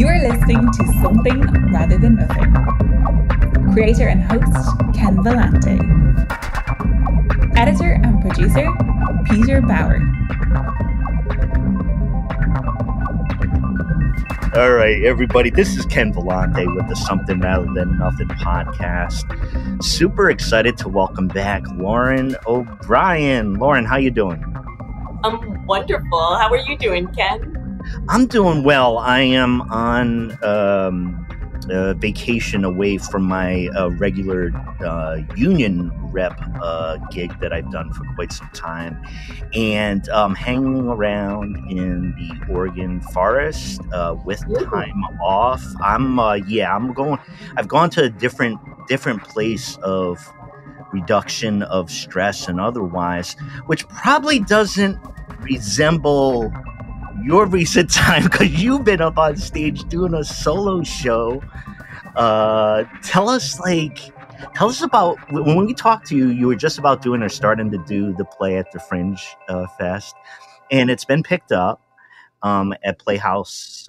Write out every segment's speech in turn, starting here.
You are listening to Something Rather Than Nothing. Creator and host, Ken Vellante. Editor and producer, Peter Bauer. All right, everybody, this is Ken Vellante with the Something Rather Than Nothing podcast. Super excited to welcome back Lauren O'Brien. Lauren, how you doing? I'm wonderful. How are you doing, Ken? I'm doing well. I am on vacation away from my regular union rep gig that I've done for quite some time, and hanging around in the Oregon forest with time off. I'm going. I've gone to a different place of reduction of stress and otherwise, which probably doesn't resemble your recent time because you've been up on stage doing a solo show. Tell us about when we talked to you. You were just about doing or starting to do the play at the Fringe Fest, and it's been picked up at Playhouse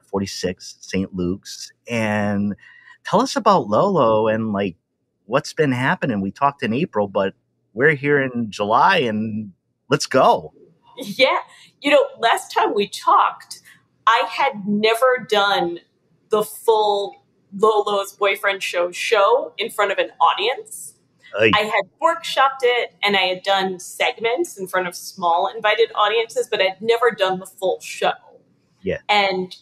46 St. Luke's. And tell us about Lolo and like what's been happening. We talked in April, but we're here in July, and let's go. Yeah. Last time we talked, I had never done the full Lolo's Boyfriend show in front of an audience. I had workshopped it, and I had done segments in front of small invited audiences, but I'd never done the full show. Yeah. And,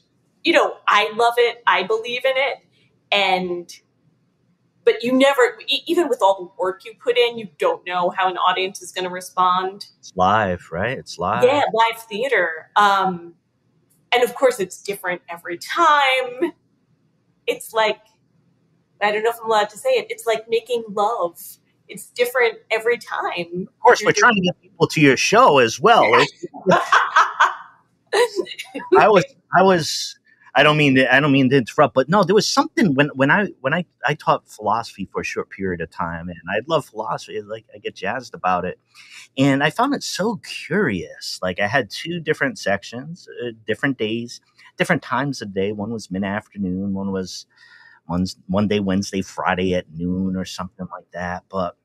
I love it. I believe in it. But you never, even with all the work you put in, you don't know how an audience is going to respond. It's live, right? It's live. Yeah, live theater. And of course, it's different every time. It's like, I don't know if I'm allowed to say it. It's like making love. It's different every time. Of course, we're trying to get people to your show as well. I don't mean to interrupt, but no, there was something when I taught philosophy for a short period of time, and I love philosophy. Like I get jazzed about it, and I found it so curious. Like I had two different sections, different days, different times of day. One was mid-afternoon. One day Wednesday, Friday at noon or something like that. But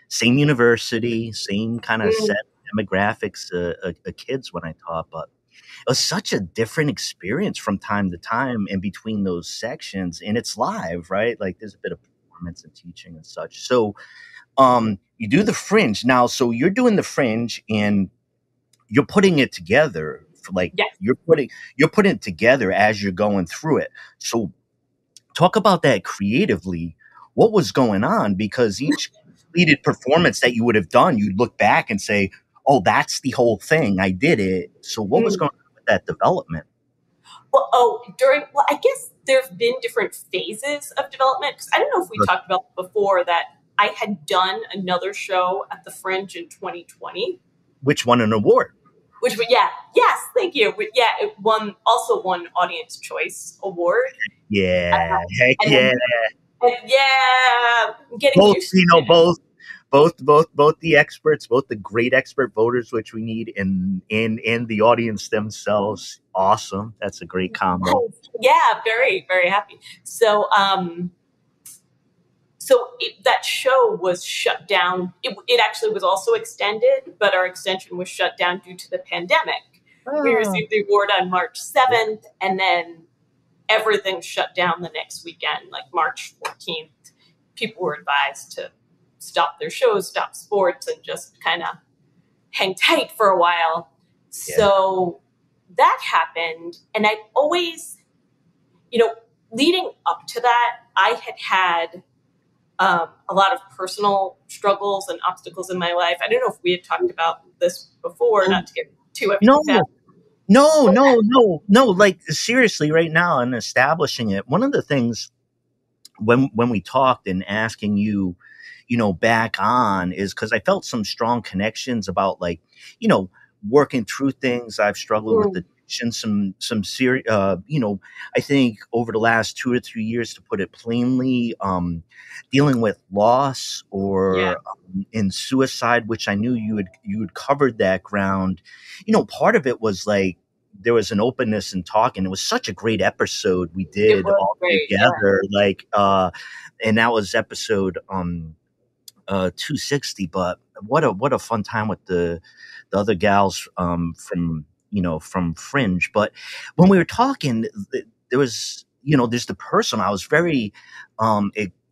same university, same kind of set demographics of kids when I taught, but it was such a different experience from time to time in between those sections, and it's live, right? Like there's a bit of performance and teaching and such. So you do the Fringe now. So you're doing the Fringe and you're putting it together you're putting it together as you're going through it. So talk about that creatively. What was going on? Because each completed performance that you would have done, you'd look back and say, oh, that's the whole thing. I did it. So what was going on with that development? I guess there have been different phases of development. Because I don't know if we talked about before that I had done another show at the Fringe in 2020. Which won an award. Yes, thank you. Yeah, it won Audience Choice Award. Yeah, heck yeah. I'm getting both, used to both the experts, both the great expert voters, which we need, and the audience themselves. Awesome. That's a great combo. Yeah, very, very happy. So, that show was shut down. It actually was also extended, but our extension was shut down due to the pandemic. Oh. We received the award on March 7th, and then everything shut down the next weekend, like March 14th. People were advised to stop their shows, stop sports, and just kind of hang tight for a while. Yeah. So that happened. And I always, leading up to that, I had a lot of personal struggles and obstacles in my life. I don't know if we had talked about this before, not to get too upset. No. Like seriously, right now, in establishing it, one of the things when we talked and asking you, back on is because I felt some strong connections about working through things. I've struggled with addiction, some serious, I think over the last 2 or 3 years, to put it plainly, dealing with loss or in suicide, which I knew you had covered that ground. Part of it was like, there was an openness in talking. It was such a great episode we did all great, together. Yeah. And that was episode 260. But what a fun time with the other gals from Fringe. But when we were talking, there was there's the person. I was very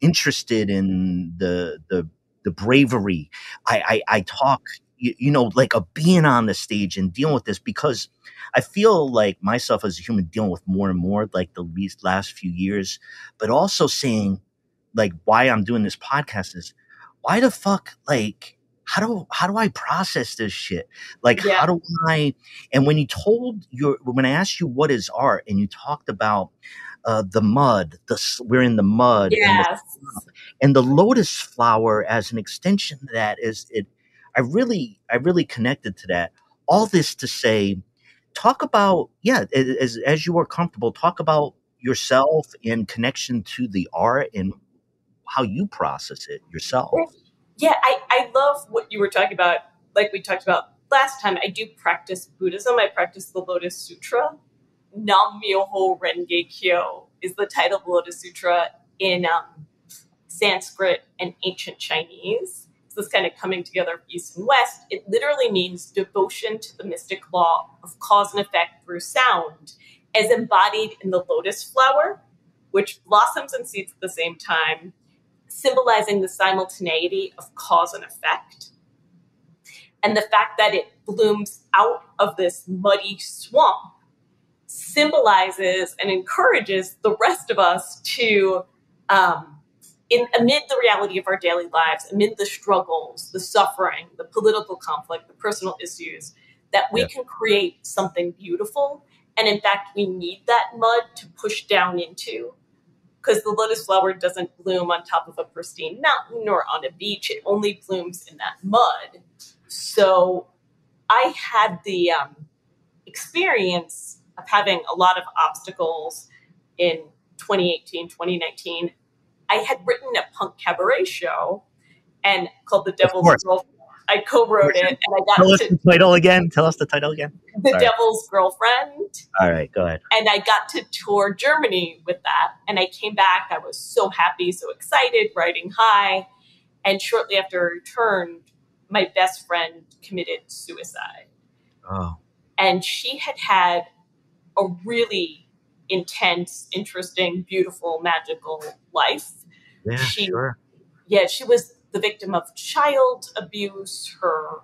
interested in the bravery. I talk like of being on the stage and dealing with this, because I feel like myself as a human dealing with more and more like the last few years, but also saying like why I'm doing this podcast is why the fuck, like, how do I process this shit? Like, how do I, and when I asked you what is art and you talked about the mud, we're in the mud, and the lotus flower as an extension to that I really connected to that. All this to say, talk about, as you are comfortable, talk about yourself in connection to the art and how you process it yourself. Yeah, I love what you were talking about. Like we talked about last time, I do practice Buddhism. I practice the Lotus Sutra. Nam Myoho Renge Kyo is the title of the Lotus Sutra in Sanskrit and ancient Chinese. So this kind of coming together of East and West. It literally means devotion to the mystic law of cause and effect through sound, as embodied in the lotus flower, which blossoms and seeds at the same time, symbolizing the simultaneity of cause and effect. And the fact that it blooms out of this muddy swamp symbolizes and encourages the rest of us to, amid the reality of our daily lives, amid the struggles, the suffering, the political conflict, the personal issues, that we can create something beautiful. And in fact, we need that mud to push down into, because the lotus flower doesn't bloom on top of a pristine mountain or on a beach. It only blooms in that mud. So I had the experience of having a lot of obstacles in 2018, 2019. I had written a punk cabaret show and called The Devil's Girlfriend. I co-wrote it, and I got Tell us the title again. The Devil's Girlfriend. All right, go ahead. And I got to tour Germany with that. And I came back. I was so happy, so excited, riding high. And shortly after I returned, my best friend committed suicide. Oh. And she had a really intense, interesting, beautiful, magical life. Yeah, sure. Yeah, she was the victim of child abuse. Her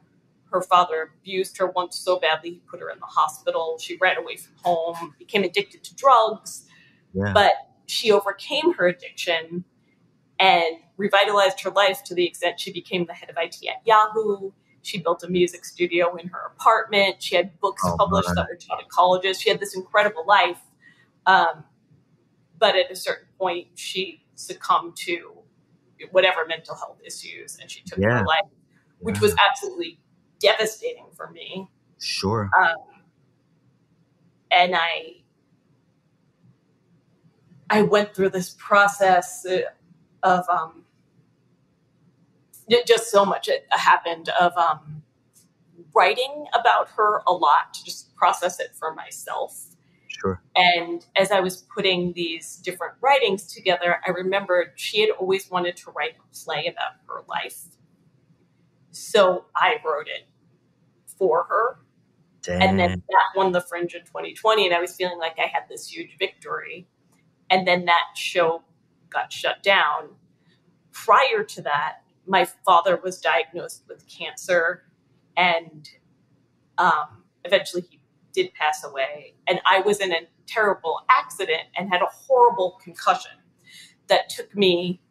father abused her once so badly he put her in the hospital. She ran away from home, became addicted to drugs. Yeah. But she overcame her addiction and revitalized her life to the extent she became the head of IT at Yahoo. She built a music studio in her apartment. She had books published that were taught at colleges. She had this incredible life. But at a certain point, she succumbed to whatever mental health issues, and she took her life, which was absolutely devastating for me. Sure. And I went through this process of just so much happened of writing about her a lot to just process it for myself. Sure. And as I was putting these different writings together, I remembered she had always wanted to write a play about her life. So I wrote it for her. Damn. And then that won the Fringe in 2020. And I was feeling like I had this huge victory. And then that show got shut down. Prior to that, my father was diagnosed with cancer. And eventually he did pass away. And I was in a terrible accident and had a horrible concussion that took me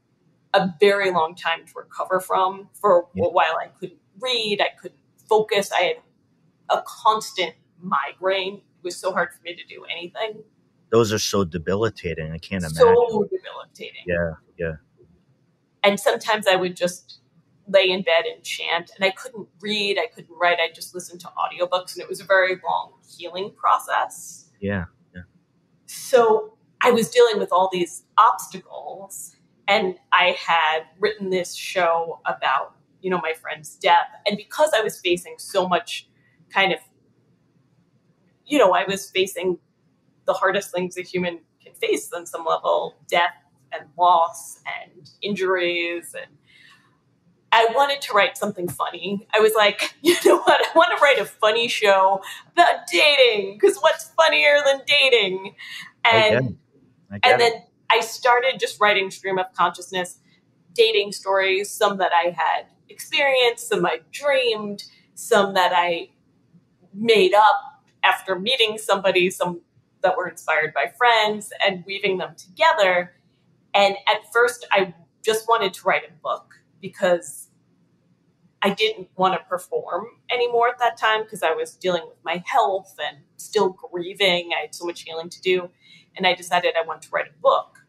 a very long time to recover from. For a while, I couldn't read. I couldn't focus. I had a constant migraine. It was so hard for me to do anything. Those are so debilitating. I can't imagine. So debilitating. Yeah. And sometimes I would just lay in bed and chant, and I couldn't read. I couldn't write. I just listened to audiobooks, and it was a very long healing process. Yeah. So I was dealing with all these obstacles, and I had written this show about, my friend's death. And because I was facing so much kind of, I was facing the hardest things a human can face on some level, death and loss and injuries. And I wanted to write something funny. I was like, you know what? I want to write a funny show about dating, because what's funnier than dating? And then I started just writing stream of consciousness, dating stories, some that I had experienced, some I dreamed, some that I made up after meeting somebody, some that were inspired by friends, and weaving them together. And at first, I just wanted to write a book because I didn't want to perform anymore at that time, because I was dealing with my health and still grieving. I had so much healing to do. And I decided I wanted to write a book.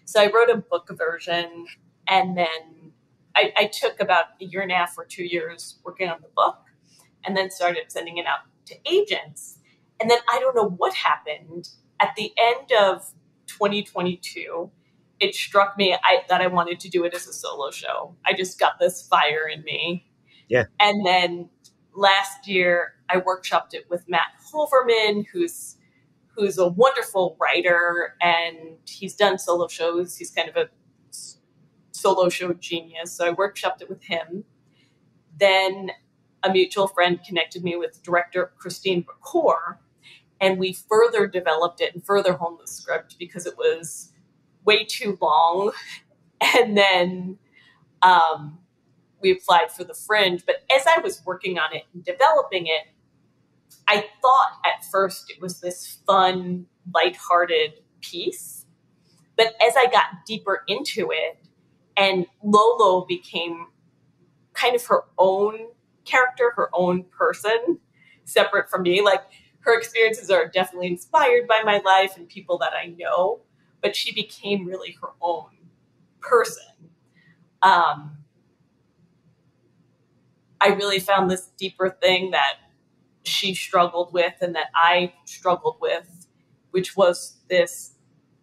So I wrote a book version, and then I took about a year and a half or 2 years working on the book, and then started sending it out to agents. And then I don't know what happened. At the end of 2022, it struck me that I wanted to do it as a solo show. I just got this fire in me. Yeah. And then last year, I workshopped it with Matt Hoverman, who's a wonderful writer, and he's done solo shows. He's kind of a solo show genius. So I workshopped it with him. Then a mutual friend connected me with director Christine Bacour, and we further developed it and further honed the script because it was way too long. And then we applied for the Fringe. But as I was working on it and developing it, I thought at first it was this fun, lighthearted piece. But as I got deeper into it, and Lolo became kind of her own character, her own person, separate from me. Like, her experiences are definitely inspired by my life and people that I know, but she became really her own person. I really found this deeper thing that she struggled with and that I struggled with, which was this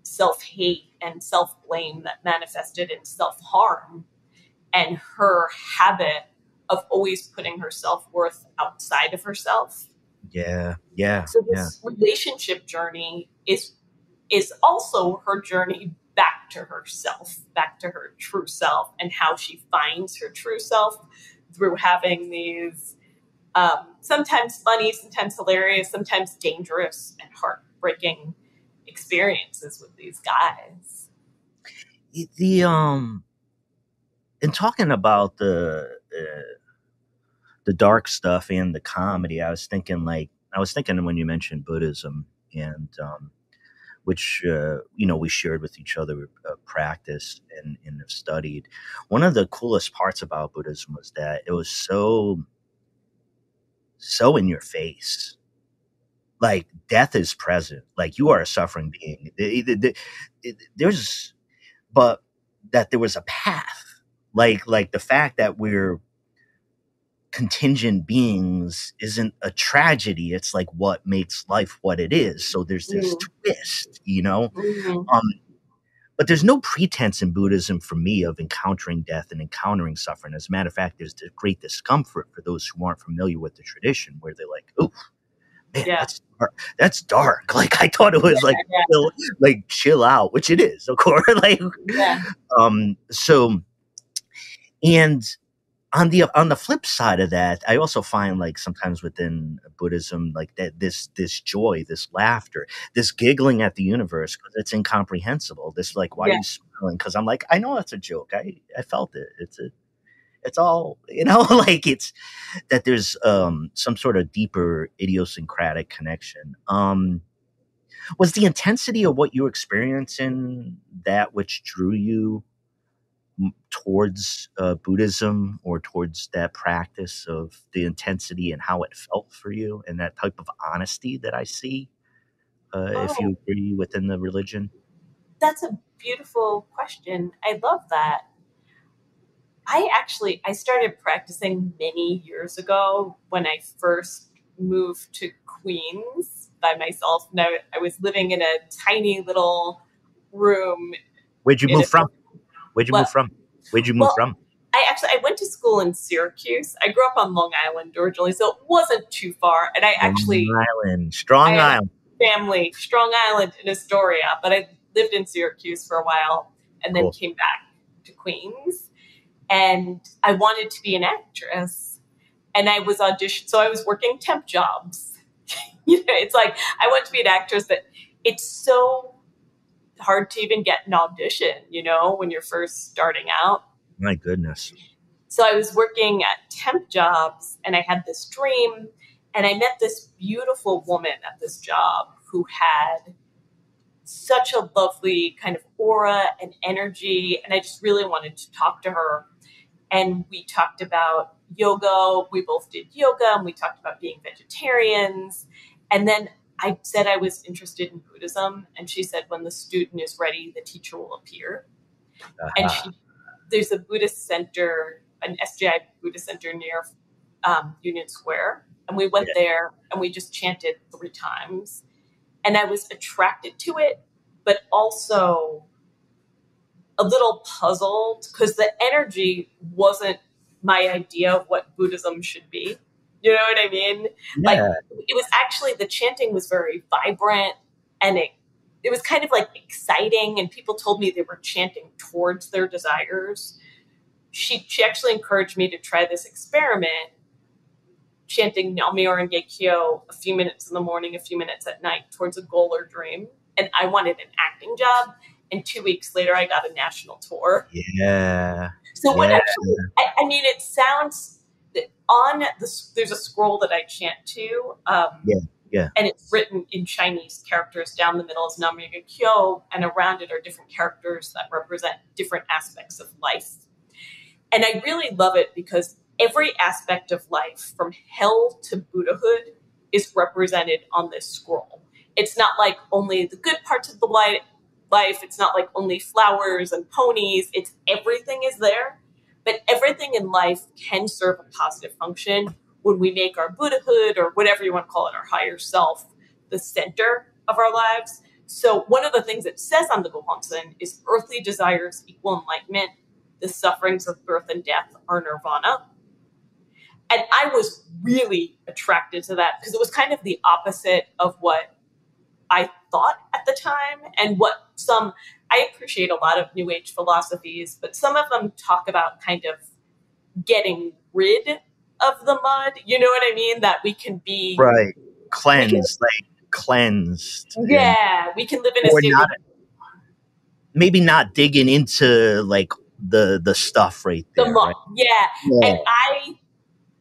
self-hate and self-blame that manifested in self-harm, and her habit of always putting her self-worth outside of herself. Yeah. So this relationship journey is also her journey back to herself, back to her true self, and how she finds her true self through having these sometimes funny, sometimes hilarious, sometimes dangerous and heartbreaking experiences with these guys. In talking about the dark stuff and the comedy, I was thinking when you mentioned Buddhism, and which we shared with each other, practiced and have studied. One of the coolest parts about Buddhism was that it was so in your face. Like, death is present. Like, you are a suffering being. But that there was a path. Like the fact that we're contingent beings isn't a tragedy. It's like what makes life what it is. So there's this twist, but there's no pretense in Buddhism for me of encountering death and encountering suffering. As a matter of fact, there's the great discomfort for those who aren't familiar with the tradition, where they're like, "Oh, man, that's dark." Like, I thought it was like chill out, which it is, of course. And on the flip side of that, I also find, like, sometimes within Buddhism, like, that this joy, this laughter, this giggling at the universe because it's incomprehensible. This, like, why are you smiling? Because I'm like, I know it's a joke. I felt it. It's all, like, it's that there's some sort of deeper idiosyncratic connection. Was the intensity of what you were experiencing that which drew you towards Buddhism, or towards that practice of the intensity and how it felt for you, and that type of honesty that I see, if you agree, within the religion? That's a beautiful question. I love that. I started practicing many years ago when I first moved to Queens by myself. And I was living in a tiny little room. Where'd you move from? Where'd you move from? I went to school in Syracuse. I grew up on Long Island originally, so it wasn't too far. And I Strong had Island. Family, Strong Island in Astoria, but I lived in Syracuse for a while and then came back to Queens. And I wanted to be an actress. And I was so I was working temp jobs. It's like, I want to be an actress, but it's so hard to even get an audition, when you're first starting out. My goodness. So I was working at temp jobs and I had this dream, and I met this beautiful woman at this job who had such a lovely kind of aura and energy. And I just really wanted to talk to her. And we talked about yoga. We both did yoga, and we talked about being vegetarians. And then I said I was interested in Buddhism. And she said, when the student is ready, the teacher will appear. And there's a Buddhist center, an SGI Buddhist center near Union Square. And we went there and we just chanted 3 times. And I was attracted to it, but also a little puzzled because the energy wasn't my idea of what Buddhism should be. You know what I mean? Yeah. Like, it was actually, the chanting was very vibrant, and it was kind of like exciting, and people told me they were chanting towards their desires. She actually encouraged me to try this experiment, chanting Nam-myoho Renge Kyo a few minutes in the morning, a few minutes at night towards a goal or dream. And I wanted an acting job. And 2 weeks later, I got a national tour. Yeah. So what actually, I mean, it sounds that there's a scroll that I chant to. And it's written in Chinese characters. Down the middle is Nam-myoho Renge Kyo, and around it are different characters that represent different aspects of life. And I really love it because every aspect of life, from hell to Buddhahood, is represented on this scroll. It's not like only the good parts of the life. It's not like only flowers and ponies. It's everything is there. But everything in life can serve a positive function when we make our Buddhahood, or whatever you want to call it, our higher self, the center of our lives. So one of the things it says on the Gohonsen is earthly desires equal enlightenment. The sufferings of birth and death are nirvana. And I was really attracted to that because it was kind of the opposite of what I thought at the time, and I appreciate a lot of New Age philosophies, but some of them talk about kind of getting rid of the mud. You know what I mean? That we can be cleansed. Yeah, we can live in a state of maybe not digging into like the stuff right there. Right? Yeah. And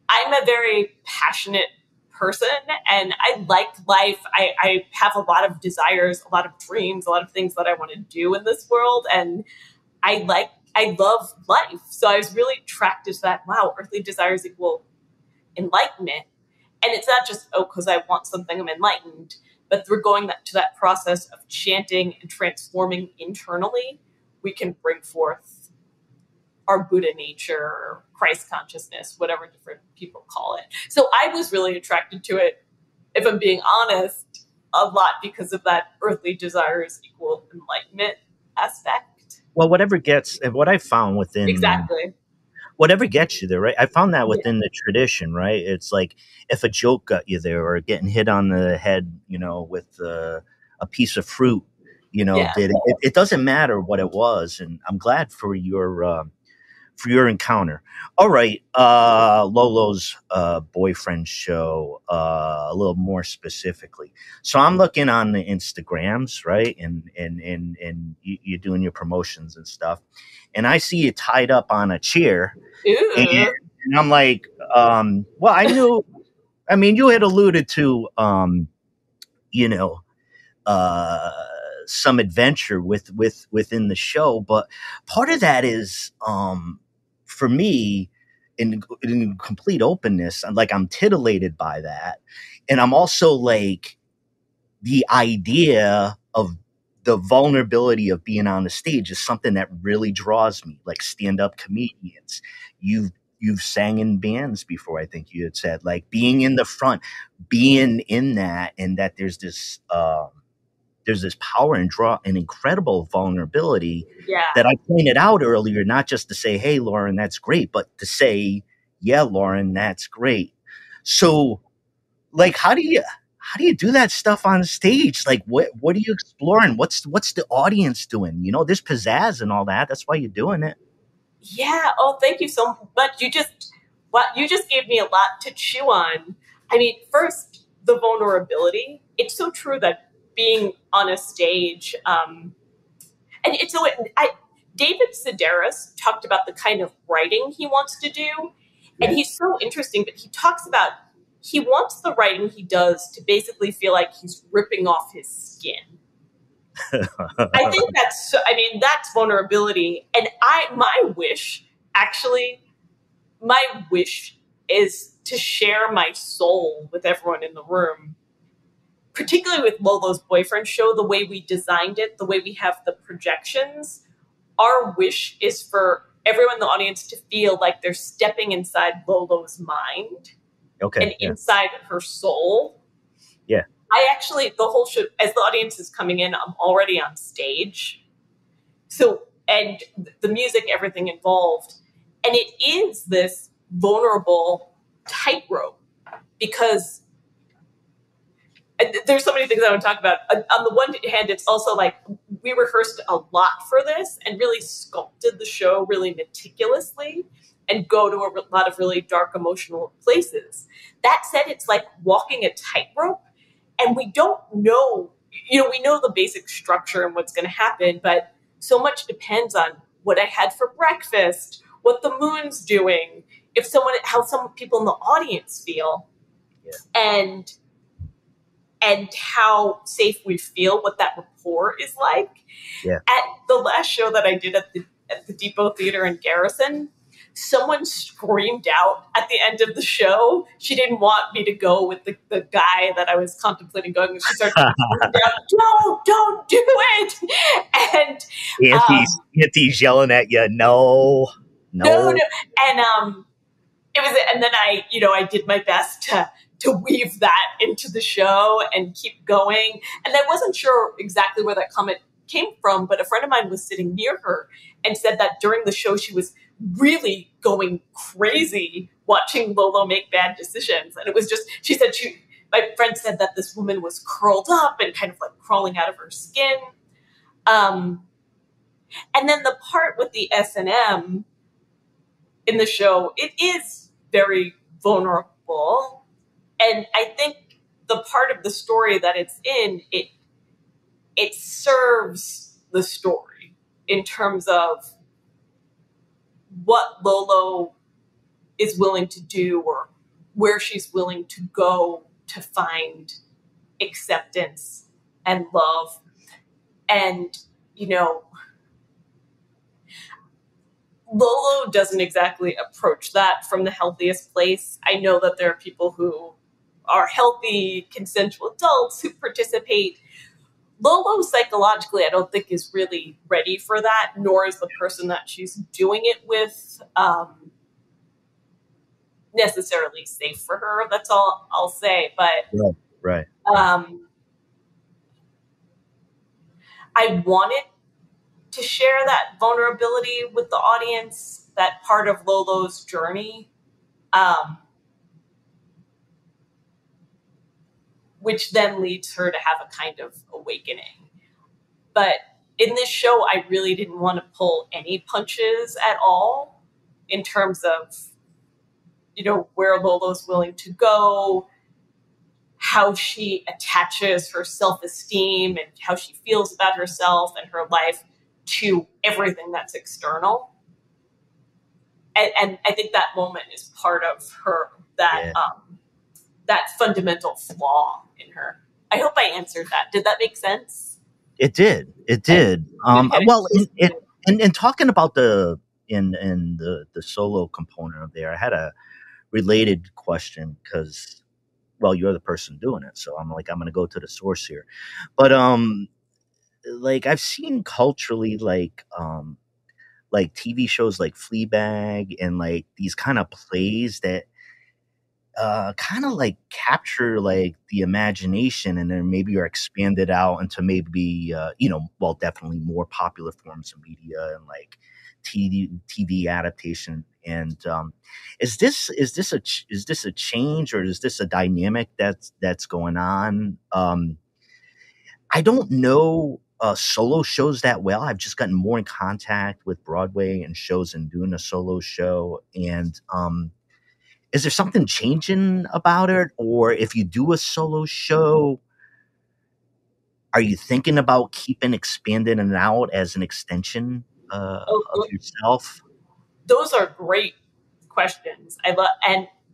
I'm a very passionate person, and I like life. I have a lot of desires, a lot of dreams, a lot of things that I want to do in this world, and I love life. So I was really attracted to that. Wow, earthly desires equal enlightenment. And it's not just, because I want something, I'm enlightened, but through going to that process of chanting and transforming internally, we can bring forth our Buddha nature, Christ consciousness, whatever different people call it. So I was really attracted to it, if I'm being honest, a lot because of that earthly desires equal enlightenment aspect. Well, whatever gets, and what I found within whatever gets you there, right? I found that within the tradition, right? It's like if a joke got you there, or getting hit on the head, with a piece of fruit, it doesn't matter what it was. And I'm glad for your encounter. All right. Lolo's boyfriend show, a little more specifically. So I'm looking on the Instagrams, right? And you're doing your promotions and stuff. And I see you tied up on a chair. And I'm like, well, I mean, you had alluded to, some adventure within the show, but part of that is, for me, in complete openness, I'm titillated by that. And I'm also like, the idea of the vulnerability of being on the stage is something that really draws me, like stand-up comedians. You've sang in bands before, I think you had said, like being in the front, being in that, and that there's this there's this power and draw and incredible vulnerability Yeah. that I pointed out earlier, not just to say, hey, Lauren, that's great, but to say, yeah, Lauren, that's great. So like, how do you do that stuff on stage? Like, what are you exploring? What's the audience doing? You know, there's pizzazz and all that. That's why you're doing it. Yeah. Oh, thank you so much. You just gave me a lot to chew on. I mean, first, the vulnerability. It's so true that being on a stage, and it's so David Sedaris talked about the kind of writing he wants to do, and he's so interesting. But he talks about he wants the writing he does to basically feel like he's ripping off his skin. I think that's vulnerability. And my wish is to share my soul with everyone in the room, particularly with Lolo's boyfriend show, the way we designed it, the way we have the projections. Our wish is for everyone in the audience to feel like they're stepping inside Lolo's mind and inside her soul. Yeah. The whole show, as the audience is coming in, I'm already on stage. So, and the music, everything involved. And it is this vulnerable tightrope because there's so many things I want to talk about. On the one hand, it's also like we rehearsed a lot for this and really sculpted the show really meticulously and go to a lot of really dark emotional places. That said, it's like walking a tightrope. And we don't know, we know the basic structure and what's going to happen, but so much depends on what I had for breakfast, what the moon's doing, how some people in the audience feel, and how safe we feel, what that rapport is like. Yeah. At the last show that I did at the Depot Theater in Garrison, someone screamed out at the end of the show. She didn't want me to go with the guy that I was contemplating going with. She started screaming out, don't do it. And Auntie's yelling at you. No. And it was, and then I did my best to weave that into the show and keep going. And I wasn't sure exactly where that comment came from, but a friend of mine was sitting near her and said that during the show she was really going crazy watching Lolo make bad decisions. And it was just, my friend said that this woman was curled up and kind of like crawling out of her skin. And then the part with the S&M in the show, it is very vulnerable. And I think the part of the story that it's in, it serves the story in terms of what Lolo is willing to do or where she's willing to go to find acceptance and love. And, Lolo doesn't exactly approach that from the healthiest place. I know that there are people who are healthy, consensual adults who participate. Lolo, psychologically, I don't think is really ready for that, nor is the person that she's doing it with necessarily safe for her. That's all I'll say. But right. I wanted to share that vulnerability with the audience, that part of Lolo's journey, which then leads her to have a kind of awakening. But in this show, I really didn't want to pull any punches at all in terms of, where Lolo's willing to go, how she attaches her self-esteem and how she feels about herself and her life to everything that's external. And I think that moment is part of her, that fundamental flaw in her. I hope I answered that. Did that make sense? It did. Well, in talking about the solo component of there, I had a related question because, well, you're the person doing it, so I'm going to go to the source here. But like I've seen culturally, like TV shows like Fleabag and like these kind of plays that kind of like capture like the imagination, and then maybe are expanded out into maybe well, definitely more popular forms of media and like TV adaptation. And is this a change, or is this a dynamic that's going on? I don't know solo shows that well. I've just gotten more in contact with Broadway and shows and doing a solo show. And is there something changing about it? Or if you do a solo show, are you thinking about keeping expanding it out as an extension of yourself? Those are great questions. And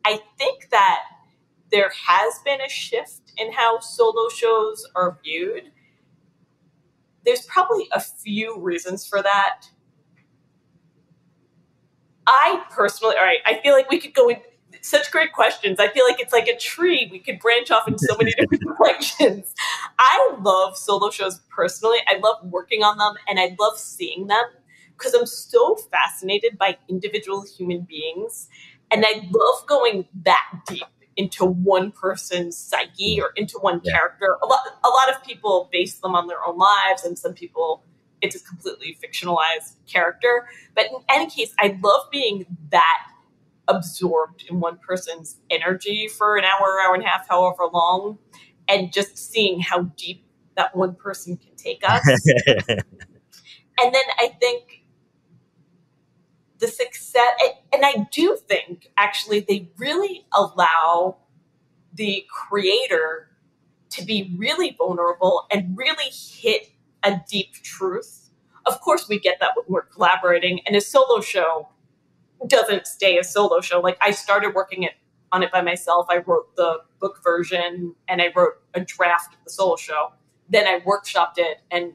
I think that there has been a shift in how solo shows are viewed. There's probably a few reasons for that. I personally, all right, I feel like we could go in such great questions. I feel like it's like a tree. We could branch off in so many different directions. I love solo shows personally. I love working on them, and I love seeing them because I'm so fascinated by individual human beings. And I love going that deep into one person's psyche or into one character. A lot of people base them on their own lives, and some people, it's a completely fictionalized character. But in any case, I love being that absorbed in one person's energy for an hour, hour and a half, however long, and just seeing how deep that one person can take us. And then I think the success, and I do think actually they really allow the creator to be really vulnerable and really hit a deep truth. Of course, we get that when we're collaborating, and a solo show doesn't stay a solo show. Like, I started working on it by myself. I wrote the book version, and I wrote a draft of the solo show. Then I workshopped it, and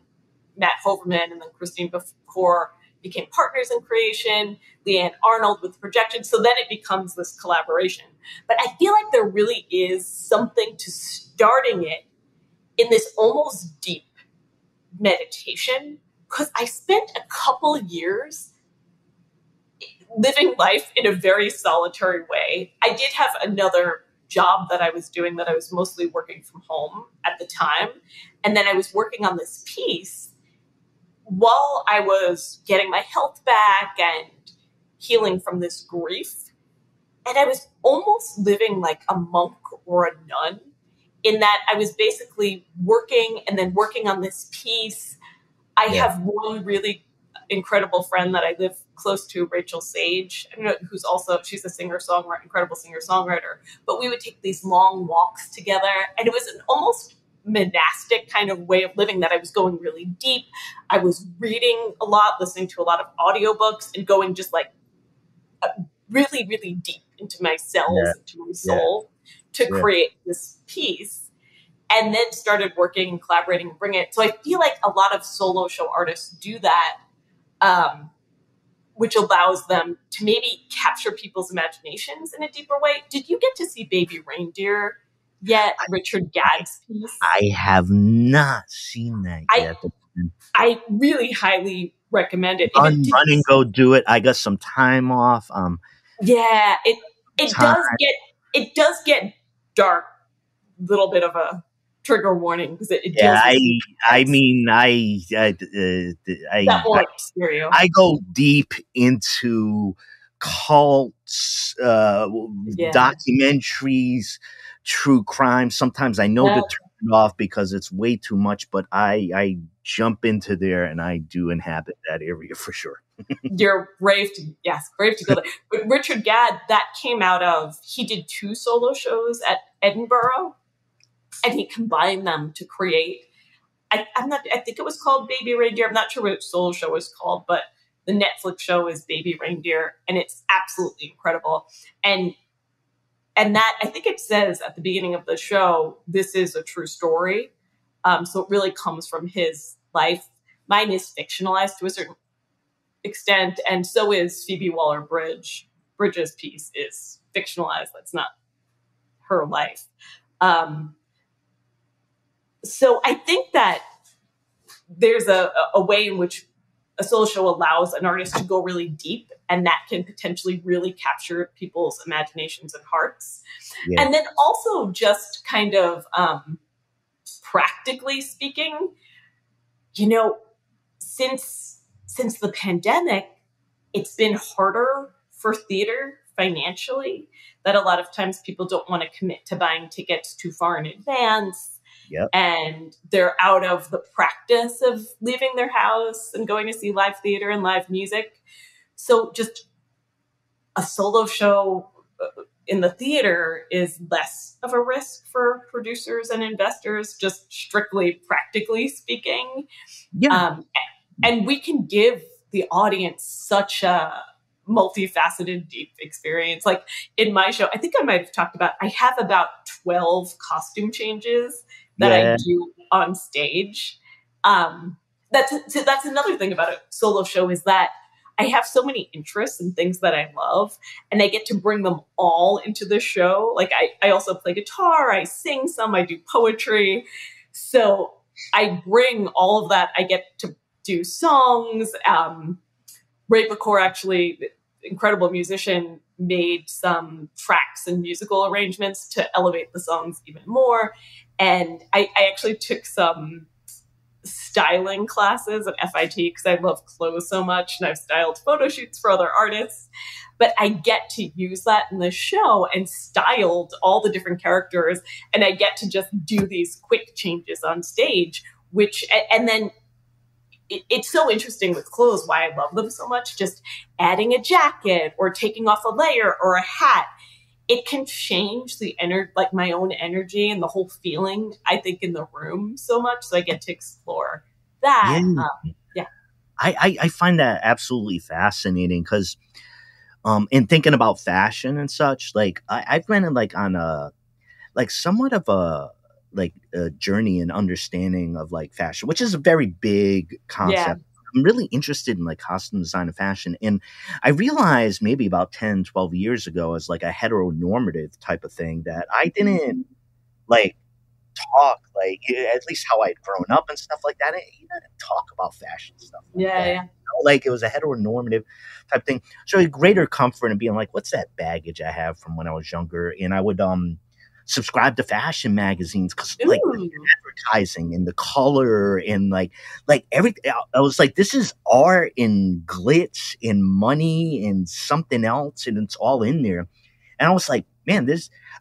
Matt Hoverman and then Christine Before became partners in creation, Leanne Arnold with projection. So then it becomes this collaboration. But I feel like there really is something to starting it in this almost deep meditation, because I spent a couple of years living life in a very solitary way. I did have another job that I was doing that I was mostly working from home at the time. And then I was working on this piece while I was getting my health back and healing from this grief. And I was almost living like a monk or a nun, in that I was basically working and then working on this piece. I have one really incredible friend that I live close to, Rachel Sage, I don't know, who's also, she's a singer-songwriter, incredible singer-songwriter. But we would take these long walks together, and it was an almost monastic kind of way of living, that I was going really deep. I was reading a lot, listening to a lot of audiobooks, and going just like really, really deep into my cells, into my soul, to create this piece. And then started working and collaborating and bringing it. So I feel like a lot of solo show artists do that, which allows them to maybe capture people's imaginations in a deeper way. Did you get to see Baby Reindeer yet? Richard Gadd's piece? I have not seen that yet. I really highly recommend it. Run and go do it. I got some time off. Yeah, it does get dark. Little bit of a trigger warning, because it deals with I go deep into cults, documentaries, true crime. Sometimes I know to turn it off because it's way too much, but I jump into there, and I do inhabit that area for sure. You're brave to go there. But Richard Gadd, that came out of, he did 2 solo shows at Edinburgh, and he combined them to create, I think it was called Baby Reindeer. I'm not sure what solo show was called, but the Netflix show is Baby Reindeer, and it's absolutely incredible. And that, I think it says at the beginning of the show, this is a true story. So it really comes from his life. Mine is fictionalized to a certain extent, and so is Phoebe Waller-Bridge. Bridges' piece is fictionalized. That's not her life. So I think that there's a way in which a solo show allows an artist to go really deep, and that can potentially really capture people's imaginations and hearts. Yeah. And then also just kind of practically speaking, you know, since the pandemic, it's been harder for theater financially, that a lot of times people don't want to commit to buying tickets too far in advance. Yep. And they're out of the practice of leaving their house and going to see live theater and live music. So just a solo show in the theater is less of a risk for producers and investors, just strictly practically speaking. Yeah. And we can give the audience such a multifaceted, deep experience. Like in my show, I think I might have talked about, I have about 12 costume changes that I do on stage. That's another thing about a solo show, is that I have so many interests and things that I love, and I get to bring them all into the show. Like I also play guitar, I sing some, I do poetry. So I bring all of that. I get to do songs. Ray Bacor, actually, incredible musician, made some tracks and musical arrangements to elevate the songs even more. And I actually took some styling classes at FIT because I love clothes so much, and I've styled photo shoots for other artists. But I get to use that in the show and styled all the different characters, and I get to just do these quick changes on stage, and then it's so interesting with clothes, why I love them so much. Just adding a jacket or taking off a layer or a hat, it can change the like my own energy and the whole feeling, I think, in the room so much. So I get to explore that. Yeah. I find that absolutely fascinating because, in thinking about fashion and such, like I've been like on somewhat of a journey and understanding of like fashion, which is a very big concept. I'm really interested in like costume design and fashion. And I realized maybe about 10, 12 years ago, as like a heteronormative type of thing, that I didn't like talk, like at least how I'd grown up and stuff like that. You didn't talk about fashion stuff. Like that. You know, like it was a heteronormative type thing. So a greater comfort in being like, what's that baggage I have from when I was younger? And I would, subscribe to fashion magazines because like the advertising and the color and like everything. I was like, this is art and glitz and money and something else, and it's all in there. And I was like, man,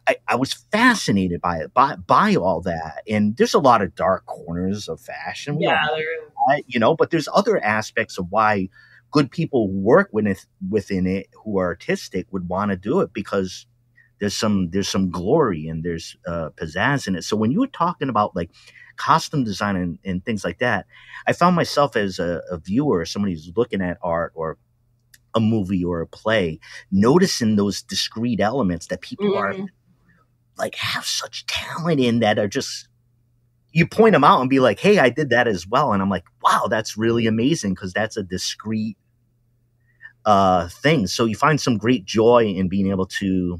I was fascinated by it, by all that. And there's a lot of dark corners of fashion, but there's other aspects of why good people work within it who are artistic would want to do it, because there's some glory and there's pizzazz in it. So when you were talking about like costume design and things like that, I found myself as a viewer, somebody who's looking at art or a movie or a play, noticing those discrete elements that people are like have such talent in, that are just, you point them out and be like, hey, I did that as well. And I'm like, wow, that's really amazing, because that's a discrete thing. So you find some great joy in being able to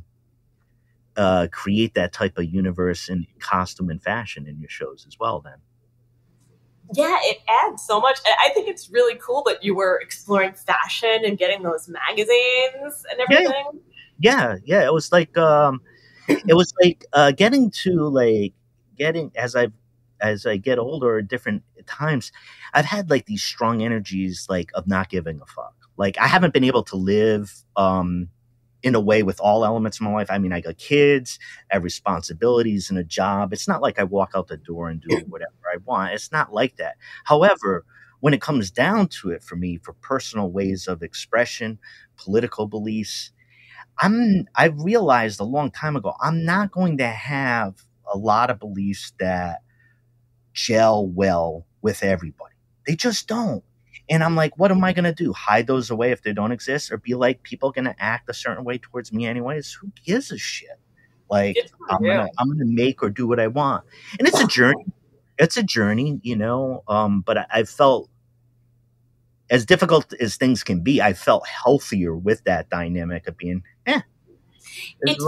create that type of universe in costume and fashion in your shows as well then. Yeah, it adds so much. I think it's really cool that you were exploring fashion and getting those magazines and everything. Yeah. It was like getting as I get older at different times, I've had like these strong energies like of not giving a fuck. Like I haven't been able to live in a way with all elements of my life. I mean, I got kids, I have responsibilities and a job. It's not like I walk out the door and do whatever I want. It's not like that. However, when it comes down to it for me, for personal ways of expression, political beliefs, I realized a long time ago, I'm not going to have a lot of beliefs that gel well with everybody. They just don't. And I'm like, what am I going to do? Hide those away if they don't exist? Or be like, people going to act a certain way towards me anyways? Who gives a shit? Like, I'm gonna make or do what I want. And it's a journey. It's a journey, but I felt, as difficult as things can be, I felt healthier with that dynamic of being, It's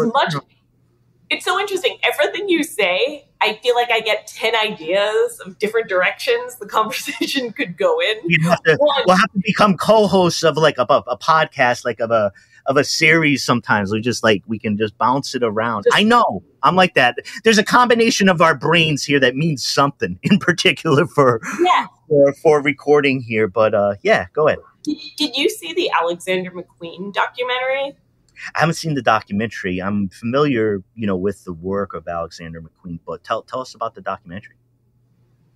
so interesting. Everything you say, I feel like I get 10 ideas of different directions the conversation could go in. We'll have to become co-hosts of like a podcast, like of a series. Sometimes we can just bounce it around. I know I'm like that. There's a combination of our brains here that means something in particular for recording here. But yeah, go ahead. Did you see the Alexander McQueen documentary? I haven't seen the documentary. I'm familiar, with the work of Alexander McQueen, but tell us about the documentary.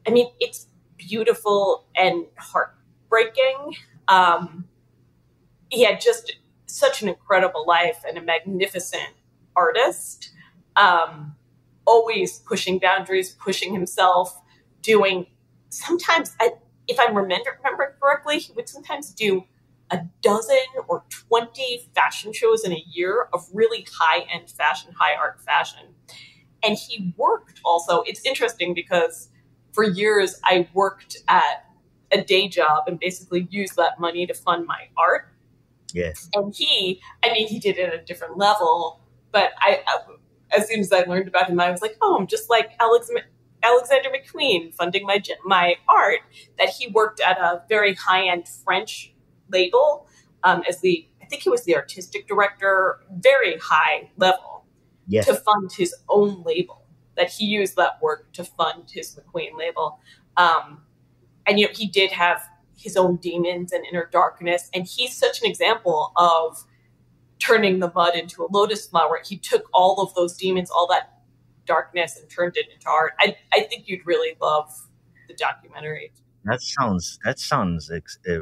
I mean, it's beautiful and heartbreaking. He had just such an incredible life and a magnificent artist, always pushing boundaries, pushing himself, doing sometimes, if I remember correctly, he would sometimes do a dozen or 20 fashion shows in a year of really high-end fashion, high art fashion. And he worked also, it's interesting because for years I worked at a day job and basically used that money to fund my art. Yes. And he did it at a different level, but as soon as I learned about him, I was like, oh, I'm just like Alexander McQueen funding my art, that he worked at a very high-end French label I think he was the artistic director, very high level, to fund his own label, that he used that work to fund his McQueen label. And he did have his own demons and inner darkness, and he's such an example of turning the mud into a lotus flower. He took all of those demons, all that darkness, and turned it into art. I think you'd really love the documentary. That sounds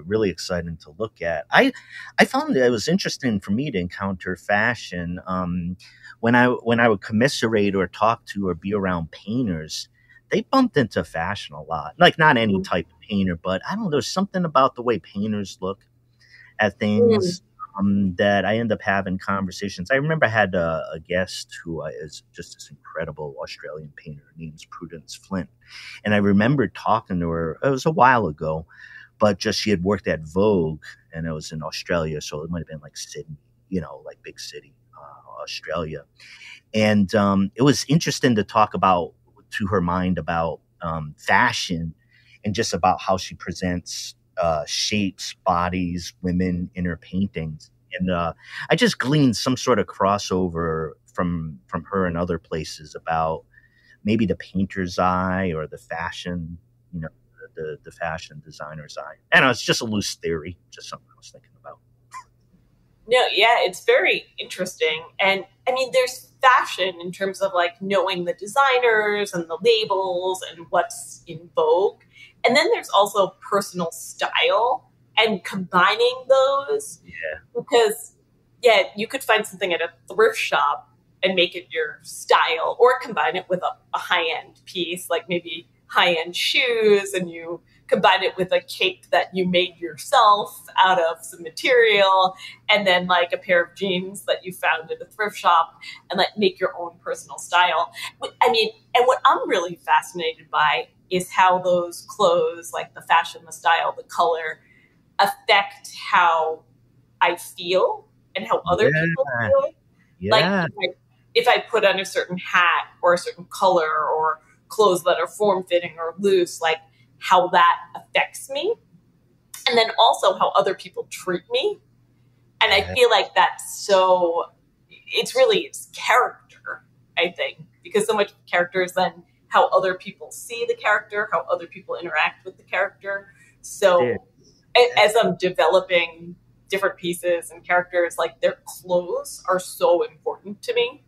really exciting to look at. I found it was interesting for me to encounter fashion when I would commiserate or talk to or be around painters. They bumped into fashion a lot. Like not any type of painter, but I don't know. There's something about the way painters look at things that I end up having conversations. I remember I had a guest who is just this incredible Australian painter. Her name's Prudence Flint. And I remember talking to her, it was a while ago, but just she had worked at Vogue, and it was in Australia. So it might have been like Sydney, like big city, Australia. And it was interesting to talk to her mind about fashion and just about how she presents shapes, bodies, women in her paintings. And I just gleaned some sort of crossover from her and other places about maybe the painter's eye or the fashion, the fashion designer's eye. And it's just a loose theory, just something I was thinking about. No, yeah, it's very interesting. And I mean, there's fashion in terms of like knowing the designers and the labels and what's in vogue. And then there's also personal style and combining those. Yeah. Because, you could find something at a thrift shop and make it your style, or combine it with a high-end piece, like maybe high-end shoes, and you combine it with a cape that you made yourself out of some material, and then like a pair of jeans that you found at a thrift shop, and like make your own personal style. I mean, and what I'm really fascinated by is how those clothes, like the fashion, the style, the color, affect how I feel and how other people feel. Yeah. Like if I put on a certain hat or a certain color or clothes that are form-fitting or loose, like how that affects me. And then also how other people treat me. And I feel like it's character, I think, because so much character is then how other people see the character, how other people interact with the character. So as I'm developing different pieces and characters, like their clothes are so important to me.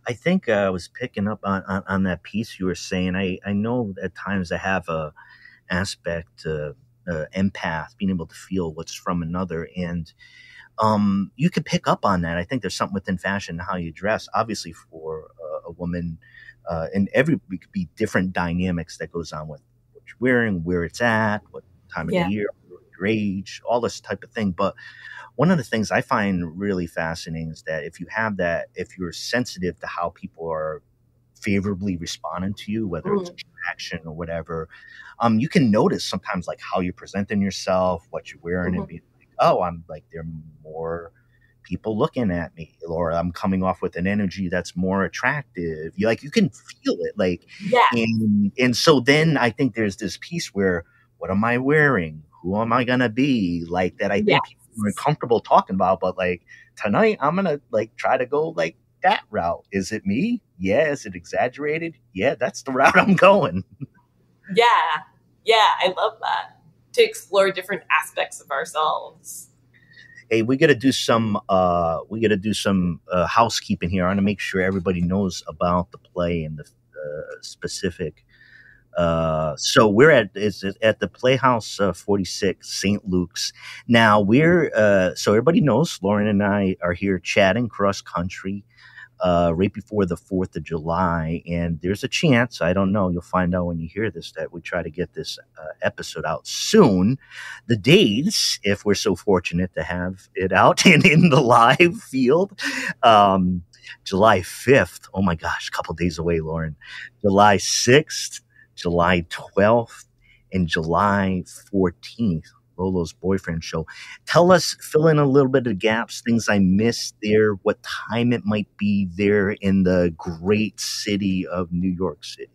I think I was picking up on that piece you were saying. I know at times I have a aspect, empath, being able to feel what's from another. And you could pick up on that. I think there's something within fashion, how you dress. Obviously for a woman, and it could be different dynamics that goes on with what you're wearing, where it's at, what time of the year, your age, all this type of thing. But one of the things I find really fascinating is that if you're sensitive to how people are favorably responding to you, whether it's attraction or whatever, you can notice sometimes like how you're presenting yourself, what you're wearing, and be like, oh, I'm like, they're more people looking at me, or I'm coming off with an energy that's more attractive. You can feel it, like, Yeah. and so then I think there's this piece where, what am I wearing? Who am I gonna be? Like that, I think Yes. people are comfortable talking about, but like tonight, I'm gonna like try to go like that route. Is it me? Yeah. Is it exaggerated? Yeah, that's the route I'm going. Yeah. Yeah, I love that. To explore different aspects of ourselves. Hey, we got to do some housekeeping here. I want to make sure everybody knows about the play and the specific. So we're at the Playhouse 46 St. Luke's. Now so everybody knows Lauren and I are here chatting cross country right before the 4th of July, and there's a chance, I don't know, you'll find out when you hear this, that we try to get this episode out soon. The dates, if we're so fortunate to have it out in the live field, July 5th, oh my gosh, a couple days away, Lauren. July 6th, July 12th, and July 14th. Lolo's Boyfriend Show. Tell us, fill in a little bit of gaps, things I missed there, what time it might be there in the great city of New York City.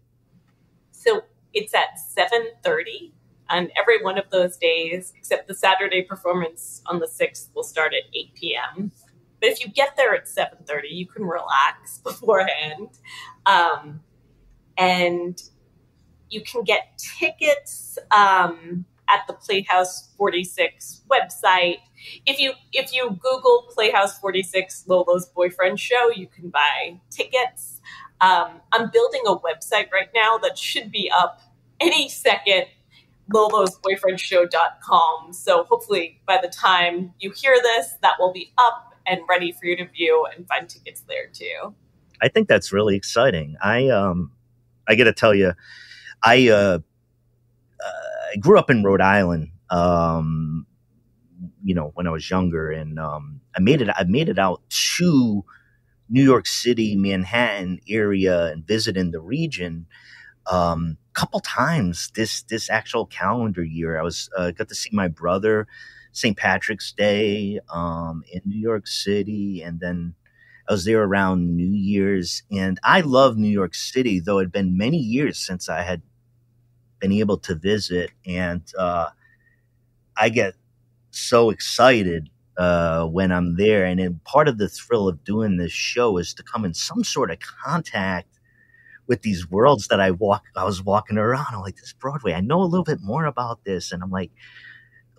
So it's at 7:30 on every one of those days, except the Saturday performance on the 6th will start at 8 p.m. But if you get there at 7:30, you can relax beforehand. And you can get tickets at the Playhouse 46 website. If you Google Playhouse 46 Lolo's Boyfriend Show, you can buy tickets. I'm building a website right now that should be up any second, lolosboyfriendshow.com. So hopefully by the time you hear this, that will be up and ready for you to view and find tickets there too. I think that's really exciting. I got to tell you, I grew up in Rhode Island, when I was younger, and I made it out to New York City, Manhattan area, and visiting the region a couple times this actual calendar year. I was got to see my brother St. Patrick's Day in New York City, and then I was there around New Year's. And I love New York City, though it had been many years since I had been able to visit, and I get so excited when I'm there. And then part of the thrill of doing this show is to come in some sort of contact with these worlds that I was walking around. I'm like, this Broadway, I know a little bit more about this, and I'm like,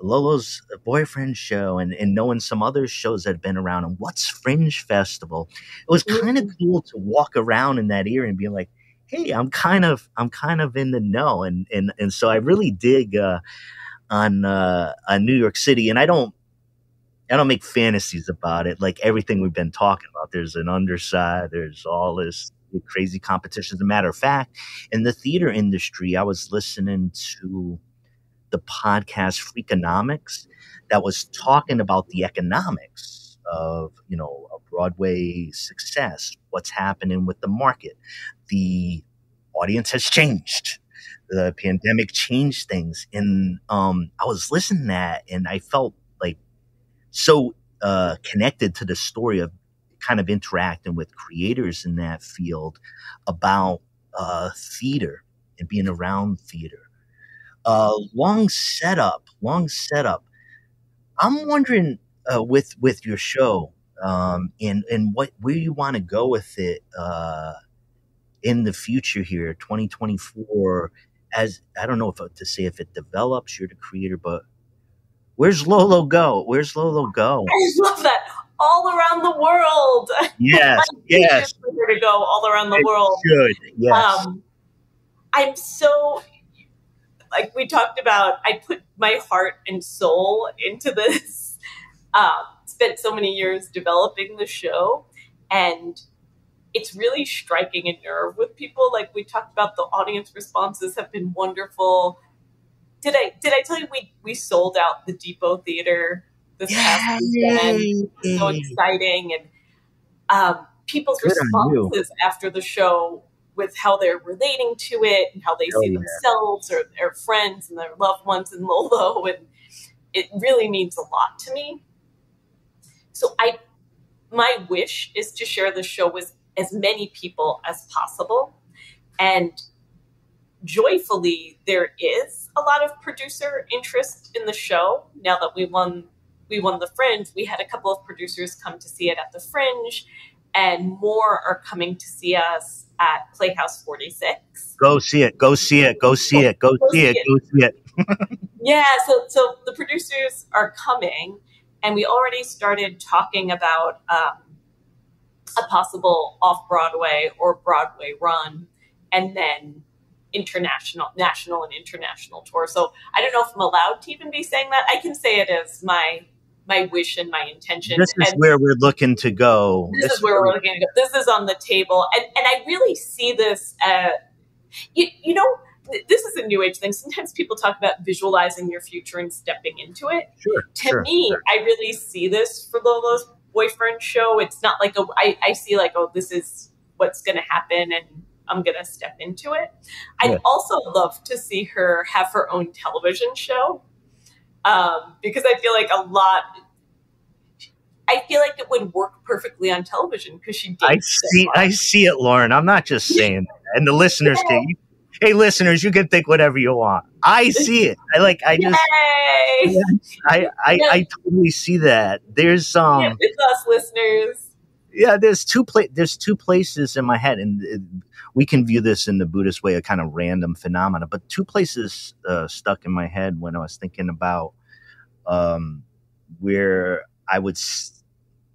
Lolo's Boyfriend Show, and knowing some other shows that have been around, and what's Fringe Festival. It was kind of cool to walk around in that area and be like, hey, I'm kind of in the know, and so I really dig on New York City, and I don't make fantasies about it. Like everything we've been talking about, there's an underside, there's all this crazy competition. As a matter of fact, in the theater industry, I was listening to the podcast Freakonomics that was talking about the economics of a Broadway success, what's happening with the market. The audience has changed. The pandemic changed things. And I was listening to that, and I felt like so connected to the story of kind of interacting with creators in that field about theater and being around theater. Long setup. I'm wondering with your show and where you want to go with it in the future here, 2024. As I don't know to say if it develops, you're the creator, but where's Lolo go? I love that. All around the world. Yes, yes. For her to go all around the world. Good. Yes. I'm so, like we talked about, I put my heart and soul into this. Spent so many years developing the show, and it's really striking a nerve with people. Like we talked about, the audience responses have been wonderful. Did I tell you we sold out the Depot Theater this past weekend? So exciting. And people's responses after the show with how they're relating to it and how they see themselves or their friends and their loved ones in Lolo. And it really means a lot to me. So my wish is to share the show with as many people as possible. And joyfully, there is a lot of producer interest in the show. Now that we won the Fringe, we had a couple of producers come to see it at the Fringe, and more are coming to see us at Playhouse 46. Go see it. Go see it. Go see it. Go see it. Go see it. Yeah, so the producers are coming, and we already started talking about a possible off-Broadway or Broadway run, and then national and international tour. So I don't know if I'm allowed to even be saying that. I can say it as my wish and my intention. This is where we're looking to go. This is where we're looking to go. This is on the table. And I really see this, you know, this is a new age thing. Sometimes people talk about visualizing your future and stepping into it. Sure. To me, I really see this for Lolo's boyfriend show. It's not like I see like, oh, this is what's going to happen and I'm going to step into it. I'd also love to see her have her own television show, because I feel like it would work perfectly on television because she did. I see it, Lauren. I'm not just saying that. And the listeners can. Hey, listeners, you can think whatever you want. I see it. I totally see that. There's it's us listeners. Yeah, there's two places in my head, and we can view this in the Buddhist way, a kind of random phenomena. But two places stuck in my head when I was thinking about where I would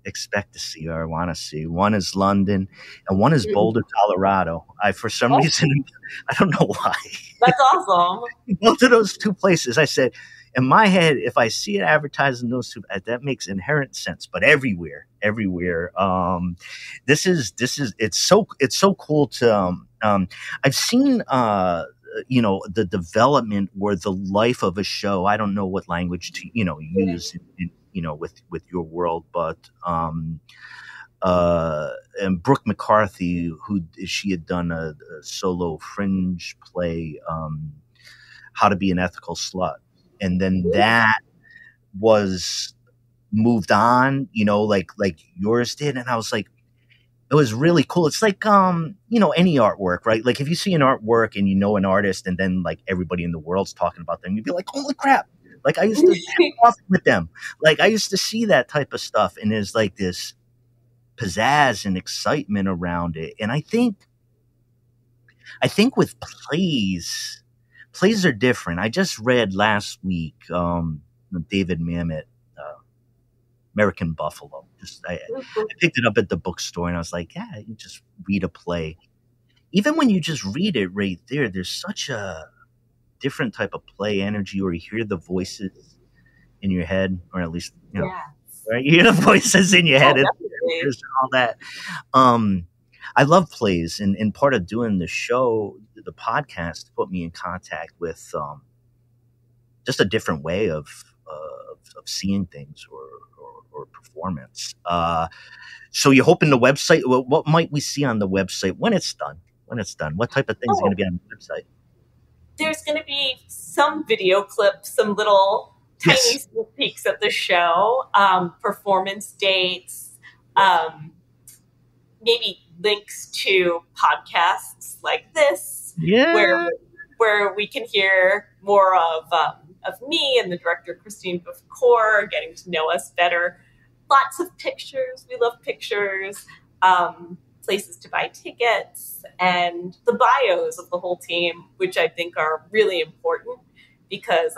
expect to see or want to see. One is London, and one is Boulder, Colorado. For some reason, I don't know why. That's awesome. Both of those two places, I said, in my head, if I see it advertised in those two, that makes inherent sense. But everywhere, it's so cool to. I've seen the development or the life of a show. I don't know what language to use with your world, but and Brooke McCarthy, she had done a solo Fringe play, How to Be an Ethical Slut, and then that was moved on, like yours did, and I was like, it was really cool. It's like any artwork, right? Like if you see an artwork and you know an artist, and then like everybody in the world's talking about them, you'd be like, holy crap. Like I used to have coffee with them. Like I used to see that type of stuff, and there's like this pizzazz and excitement around it. And I think with plays are different. I just read last week David Mamet, American Buffalo. I picked it up at the bookstore, and I was like, yeah, you just read a play. Even when you just read it right there, there's such a different type of play energy, or you hear the voices in your head, or at least right? You hear the voices in your head and all that. I love plays, and part of doing the show, the podcast, put me in contact with just a different way of seeing things or performance. So you're hoping the website. What might we see on the website when it's done? What type of things are going to be on the website? There's going to be some video clips, some little tiny sneak peeks of the show, performance dates, maybe links to podcasts like this, where we can hear more of me and the director Christine Bouffcourt, getting to know us better. Lots of pictures. We love pictures. Places to buy tickets, and the bios of the whole team, which I think are really important because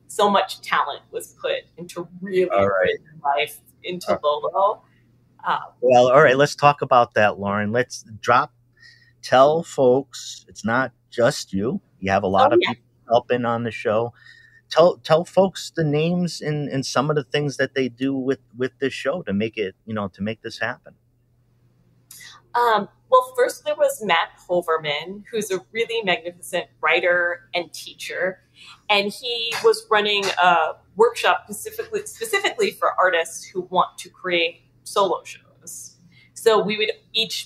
so much talent was put into really great life into Lolo. Well, all right, let's talk about that, Lauren. Tell folks it's not just you. You have a lot of people helping on the show. Tell folks the names and some of the things that they do with this show to make it, to make this happen. Well, first there was Matt Hoverman, who's a really magnificent writer and teacher, and he was running a workshop specifically for artists who want to create solo shows. So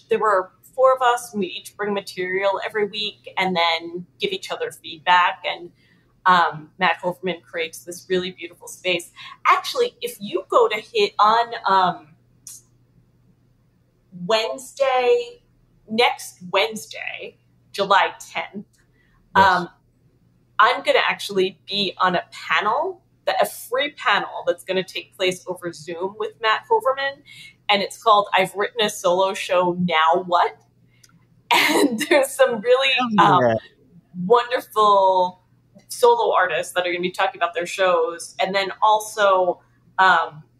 there were 4 of us, and we each bring material every week and then give each other feedback. And Matt Hoverman creates this really beautiful space. Actually, if you go to hit on next Wednesday, July 10th, Yes. I'm going to actually be on a panel, a free panel that's going to take place over Zoom with Matt Hoverman. And it's called I've Written a Solo Show, Now What? And there's some really wonderful solo artists that are going to be talking about their shows. And then also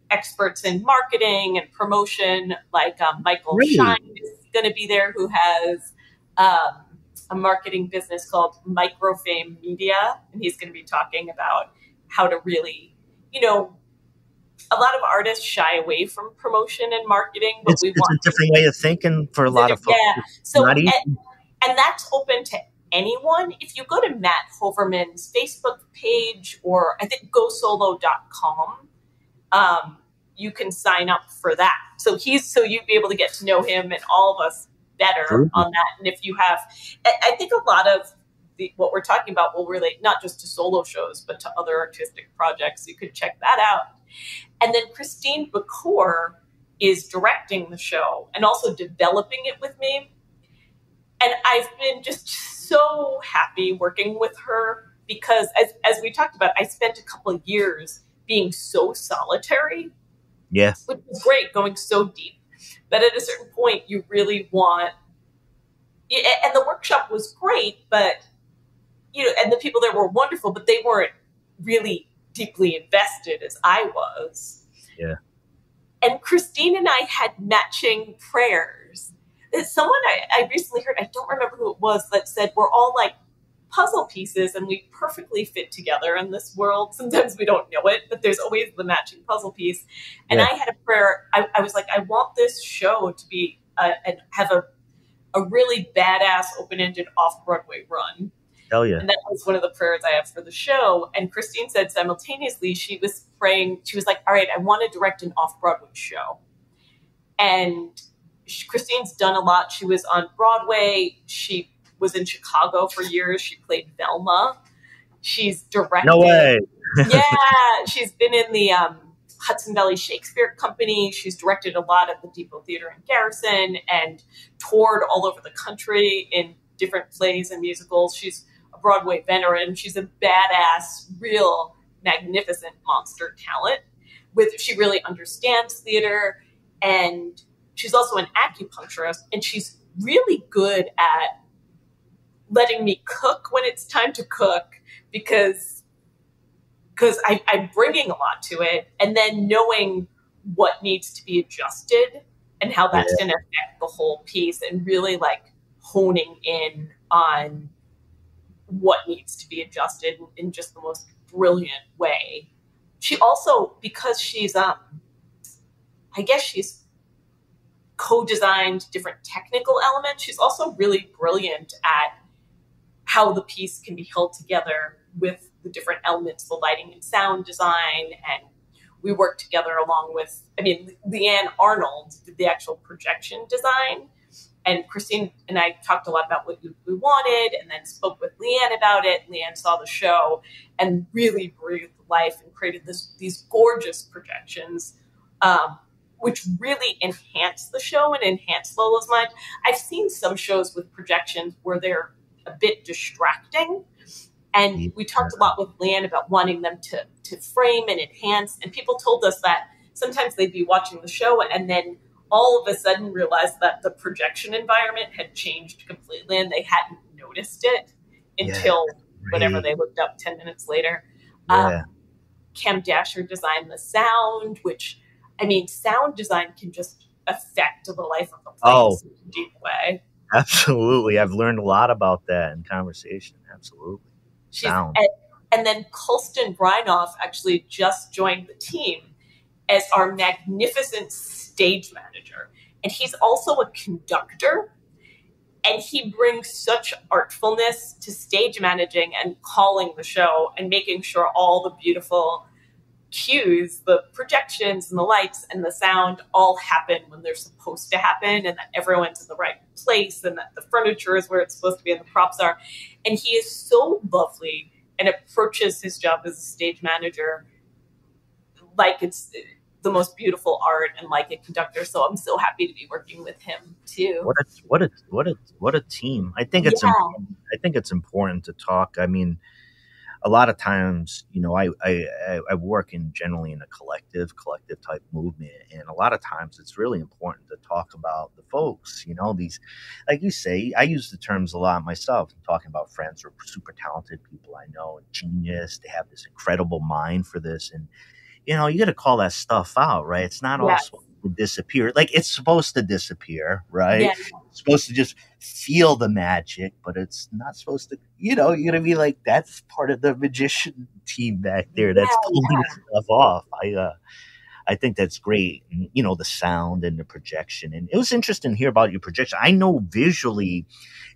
experts in marketing and promotion, like Michael Shine is going to be there, who has a marketing business called Microfame Media. And he's going to be talking about how to really, a lot of artists shy away from promotion and marketing, but it's a different way of thinking for a lot of folks. Yeah. So, and that's open to anyone. If you go to Matt Hoverman's Facebook page, or I think gosolo.com, you can sign up for that. So you'd be able to get to know him and all of us better on that. And if you have, I think a lot of what we're talking about will relate not just to solo shows, but to other artistic projects. You could check that out. And then Christine Bacour is directing the show and also developing it with me. And I've been just so happy working with her because, as we talked about, I spent a couple of years being so solitary. Yeah. Which was great, going so deep. But at a certain point, you really want... And the workshop was great, but, and the people there were wonderful, but they weren't really deeply invested as I was. Yeah. And Christine and I had matching prayers. Someone I recently heard, I don't remember who it was, that said we're all like puzzle pieces and we perfectly fit together in this world. Sometimes we don't know it, but there's always the matching puzzle piece. And I had a prayer. I was like, I want this show to be and have a really badass open-ended off-Broadway run. Hell yeah. And that was one of the prayers I have for the show. And Christine said simultaneously, she was praying, she was like, all right, I want to direct an off-Broadway show. And Christine's done a lot. She was on Broadway. She was in Chicago for years. She played Velma. She's directed. No way. Yeah. She's been in the Hudson Valley Shakespeare Company. She's directed a lot at the Depot Theater in Garrison and toured all over the country in different plays and musicals. She's a Broadway veteran. She's a badass, real magnificent monster talent. She really understands theater, and she's also an acupuncturist, and she's really good at letting me cook when it's time to cook because I'm bringing a lot to it, and then knowing what needs to be adjusted and how that's going to affect the whole piece, and really like honing in on what needs to be adjusted in just the most brilliant way. She also, because she's, I guess she's co-designed different technical elements, she's also really brilliant at how the piece can be held together with the different elements, the lighting and sound design. And we worked together along with, Leanne Arnold did the actual projection design. And Christine and I talked a lot about what we wanted, and then spoke with Leanne about it. Leanne saw the show and really breathed life and created these gorgeous projections, which really enhanced the show and enhanced Lolo's mind. I've seen some shows with projections where they're a bit distracting. And we talked a lot with Leanne about wanting them to frame and enhance. And people told us that sometimes they'd be watching the show and then all of a sudden realized that the projection environment had changed completely and they hadn't noticed it until whenever they looked up 10 minutes later. Cam Dasher designed the sound, which, sound design can just affect the life of the place in a deep way. Absolutely. I've learned a lot about that in conversation. Absolutely. Sound. And then Colston Breinoff actually just joined the team as our magnificent stage manager. And he's also a conductor. And he brings such artfulness to stage managing and calling the show and making sure all the beautiful cues, the projections and the lights and the sound all happen when they're supposed to happen, and that everyone's in the right place and that the furniture is where it's supposed to be and the props are. And he is so lovely and approaches his job as a stage manager like it's the most beautiful art and like a conductor. So I'm so happy to be working with him too. What a team. I think it's important. I think it's important to talk. I mean, a lot of times, you know, I work generally in a collective type movement, and a lot of times it's really important to talk about the folks. You know, these, like you say, I use the terms a lot myself. I'm talking about friends who are super talented people I know, and genius. They have this incredible mind for this, and you know, you got to call that stuff out, right? It's not all supposed to disappear. Like it's supposed to disappear, right? Yeah. It's supposed to just feel the magic, but it's not supposed to, you know, you're going to be like, that's part of the magician team back there that's pulling this stuff off. I think that's great. And, you know, the sound and the projection. And it was interesting to hear about your projection. I know visually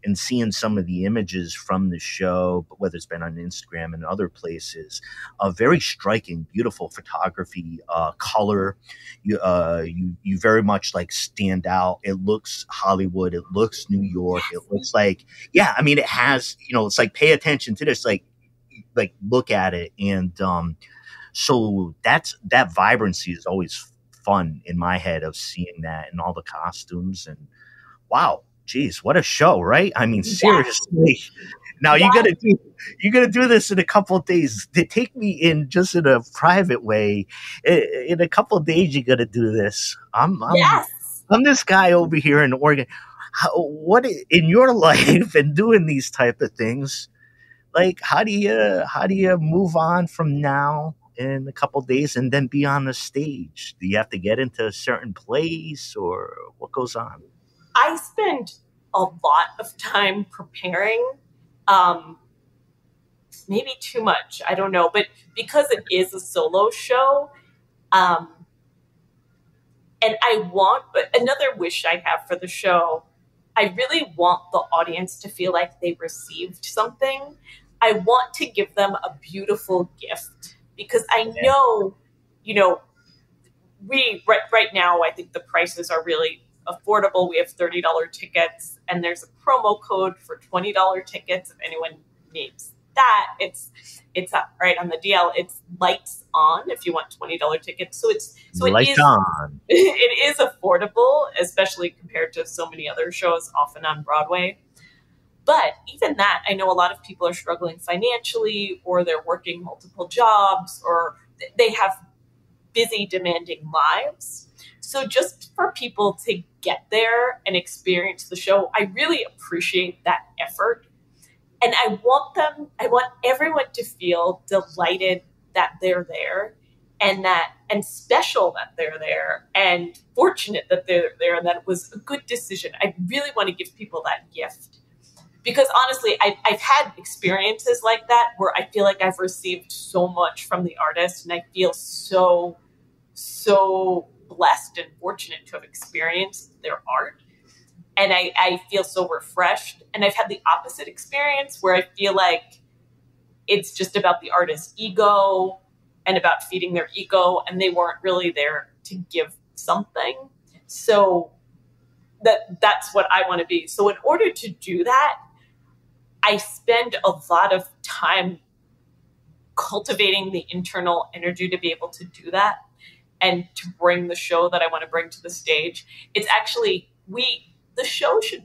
and seeing some of the images from the show, whether it's been on Instagram and other places, very striking, beautiful photography, color. You very much like stand out. It looks Hollywood. It looks New York. It looks like, yeah, I mean, it has, you know, it's like, pay attention to this, like look at it. And, so that vibrancy is always fun in my head of seeing that and all the costumes and wow, geez, what a show, right? I mean, seriously. Now you're gonna do this in a couple of days. They take me in just in a private way. In a couple of days, you're gonna do this. I'm this guy over here in Oregon. What in your life and doing these type of things? Like, how do you move on from now in a couple of days and then be on the stage? Do you have to get into a certain place or what goes on? I spend a lot of time preparing, maybe too much, I don't know, but because it is a solo show, and another wish I have for the show, I really want the audience to feel like they received something. I want to give them a beautiful gift because I know, you know, right now, I think the prices are really affordable. We have $30 tickets and there's a promo code for $20 tickets. If anyone needs that, it's right on the DL. It's lights on if you want $20 tickets. Lights on. It is affordable, especially compared to so many other shows often on Broadway. But even that, I know a lot of people are struggling financially, or they're working multiple jobs, or they have busy, demanding lives. So just for people to get there and experience the show, I really appreciate that effort. And I want everyone to feel delighted that they're there and special that they're there and fortunate that they're there and that it was a good decision. I really want to give people that gift. Because honestly, I've had experiences like that where I feel like I've received so much from the artist and I feel so blessed and fortunate to have experienced their art. And I feel so refreshed. And I've had the opposite experience where I feel like it's just about the artist's ego and about feeding their ego, and they weren't really there to give something. So that's what I want to be. So in order to do that, I spend a lot of time cultivating the internal energy to be able to do that and to bring the show that I want to bring to the stage. It's actually, the show should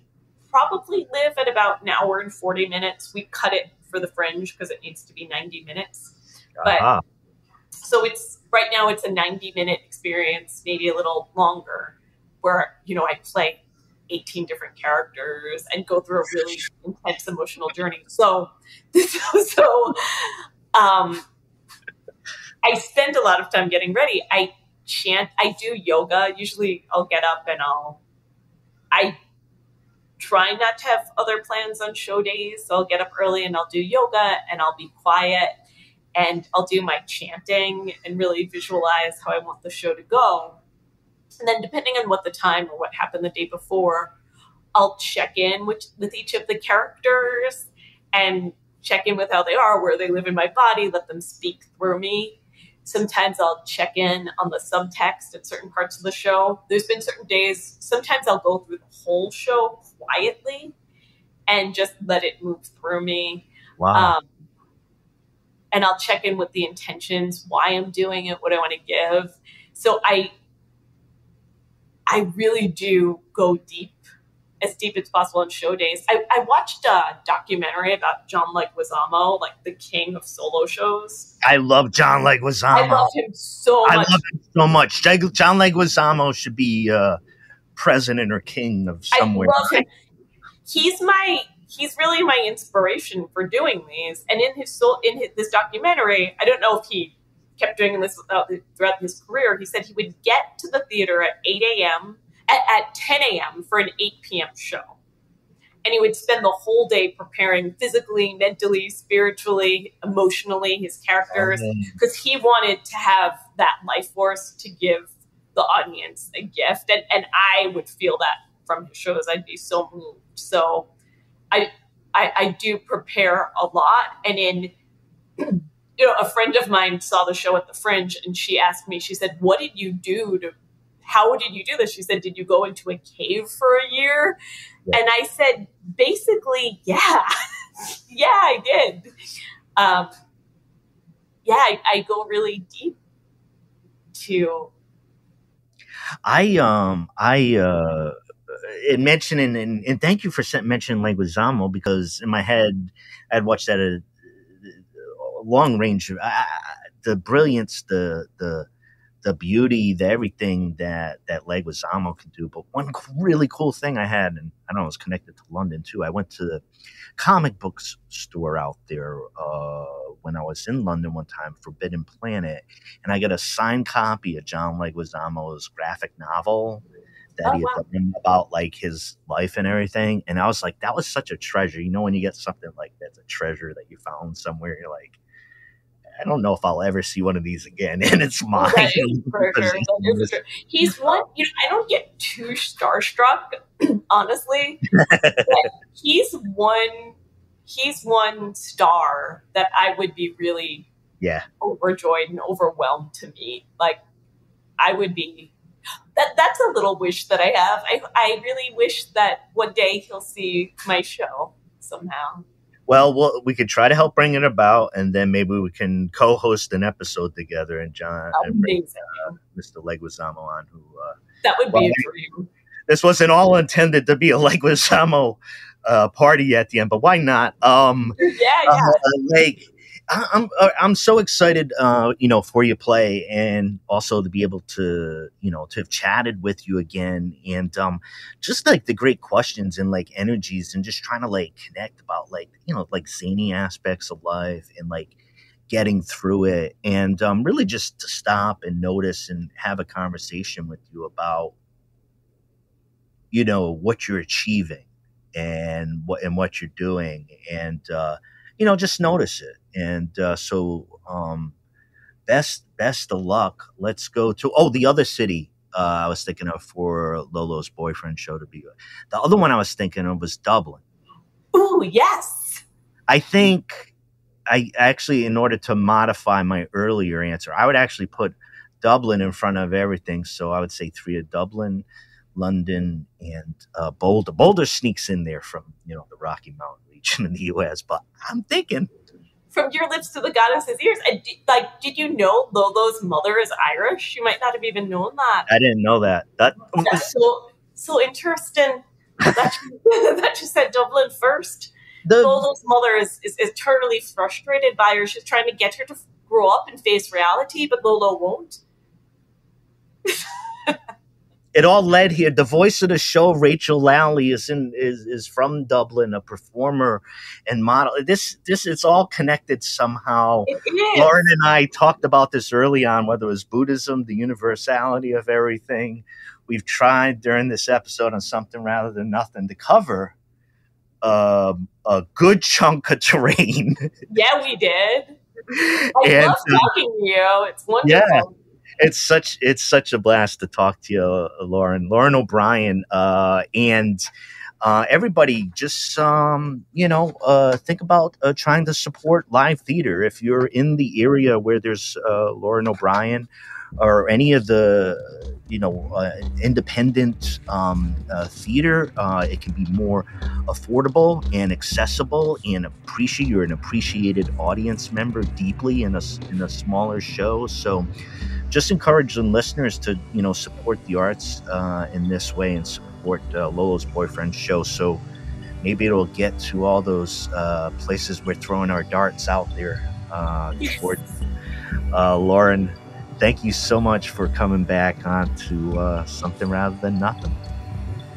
probably live at about an hour and 40 minutes. We cut it for the Fringe because it needs to be 90 minutes. But so right now it's a 90-minute experience, maybe a little longer, where, you know, I play 18 different characters and go through a really intense emotional journey. So I spend a lot of time getting ready. I do yoga. Usually I'll get up and I try not to have other plans on show days. So I'll get up early and I'll do yoga and I'll be quiet and I'll do my chanting and really visualize how I want the show to go. And then depending on what the time or what happened the day before, I'll check in with each of the characters and check in with how they are, where they live in my body, let them speak through me. Sometimes I'll check in on the subtext at certain parts of the show. There's been certain days, sometimes I'll go through the whole show quietly and just let it move through me. Wow. And I'll check in with the intentions, why I'm doing it, what I want to give. So I really do go deep, as deep as possible on show days. I watched a documentary about John Leguizamo, like the king of solo shows. I love John Leguizamo. I love him so much. I love him so much. John Leguizamo should be president or king of somewhere. I love him. He's really my inspiration for doing these. And in this documentary, I don't know if he kept doing this throughout his career. He said he would get to the theater at 8 a.m. At 10 a.m. for an 8 p.m. show. And he would spend the whole day preparing physically, mentally, spiritually, emotionally his characters, because he wanted to have that life force to give the audience a gift. And I would feel that from his shows. I'd be so moved. So I do prepare a lot. And a friend of mine saw the show at the Fringe, and she asked me, she said, how did you do this? She said, did you go into a cave for a year? Yeah. And I said, basically, yeah. Yeah, I did. I go really deep to. In mentioning, and thank you for mentioning Leguizamo, because in my head, I'd watched that a long range, the brilliance, the beauty, the everything that Leguizamo can do. But one really cool thing I had, and I don't know, it was connected to London too. I went to the comic book store out there when I was in London one time, Forbidden Planet, and I got a signed copy of John Leguizamo's graphic novel that he had done about like his life and everything. And I was like, that was such a treasure. When you get something like that's a treasure that you found somewhere, you're like, I don't know if I'll ever see one of these again, and it's mine. Right, for sure. He's one. I don't get too starstruck, honestly. But he's one star that I would be really overjoyed and overwhelmed to meet. Like, I would be. That's a little wish that I have. I really wish that one day he'll see my show somehow. Well, we could try to help bring it about, and then maybe we can co-host an episode together, and John and bring, Mr. Leguizamo on. That would be a dream. This wasn't all intended to be a Leguizamo party at the end, but why not? I'm so excited, for your play, and also to be able to, to have chatted with you again, and just like the great questions and like energies, and just trying to like connect about like zany aspects of life and like getting through it, and really just to stop and notice and have a conversation with you about what you're achieving and what you're doing, and just notice it. And so best of luck. Let's go to the other city I was thinking of for Lolo's boyfriend show to be. The other one I was thinking of was Dublin. Ooh, yes. I think I actually, in order to modify my earlier answer, I would actually put Dublin in front of everything. So I would say 3 of Dublin, London, and Boulder. Boulder sneaks in there from the Rocky Mountain region in the U.S. But I'm thinking, from your lips to the goddess's ears. Did you know Lolo's mother is Irish? You might not have even known that. I didn't know that. That's so interesting that you said Dublin first. Lolo's mother is eternally frustrated by her. She's trying to get her to grow up and face reality, but Lolo won't. It all led here. The voice of the show, Rachel Lally, is from Dublin, a performer and model. This it's all connected somehow. It is. Lauren and I talked about this early on, whether it was Buddhism, the universality of everything. We've tried during this episode on Something Rather Than Nothing to cover a good chunk of terrain. Yeah, we did. I love talking to you. It's wonderful. Yeah. It's such a blast to talk to you, Lauren O'Brien, and everybody. Just think about trying to support live theater. If you're in the area where there's Lauren O'Brien or any of the independent theater, it can be more affordable and accessible, and you're an appreciated audience member deeply in a smaller show. So just encouraging listeners to, support the arts in this way and support Lolo's Boyfriend show. So maybe it'll get to all those places we're throwing our darts out there toward. Lauren, thank you so much for coming back on to Something Rather Than Nothing.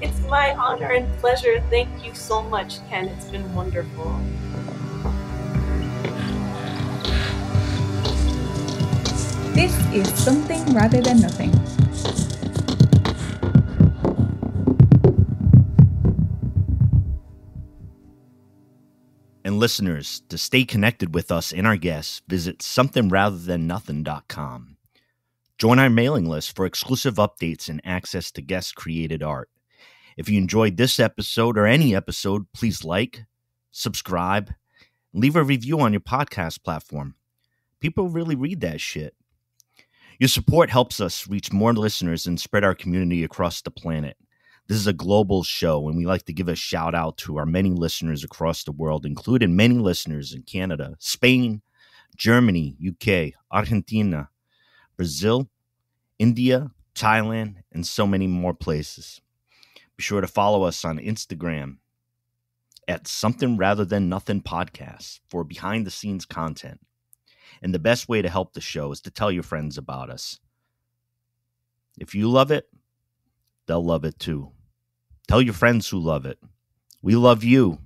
It's my honor and pleasure. Thank you so much, Ken. It's been wonderful. This is Something Rather Than Nothing. And listeners, to stay connected with us and our guests, visit somethingratherthannothing.com. Join our mailing list for exclusive updates and access to guest-created art. If you enjoyed this episode or any episode, please like, subscribe, and leave a review on your podcast platform. People really read that shit. Your support helps us reach more listeners and spread our community across the planet. This is a global show, and we like to give a shout out to our many listeners across the world, including many listeners in Canada, Spain, Germany, UK, Argentina, Brazil, India, Thailand, and so many more places. Be sure to follow us on Instagram at Something Rather Than Nothing Podcast for behind-the-scenes content. And the best way to help the show is to tell your friends about us. If you love it, they'll love it too. Tell your friends who love it. We love you.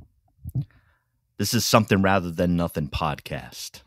This is Something Rather Than Nothing Podcast.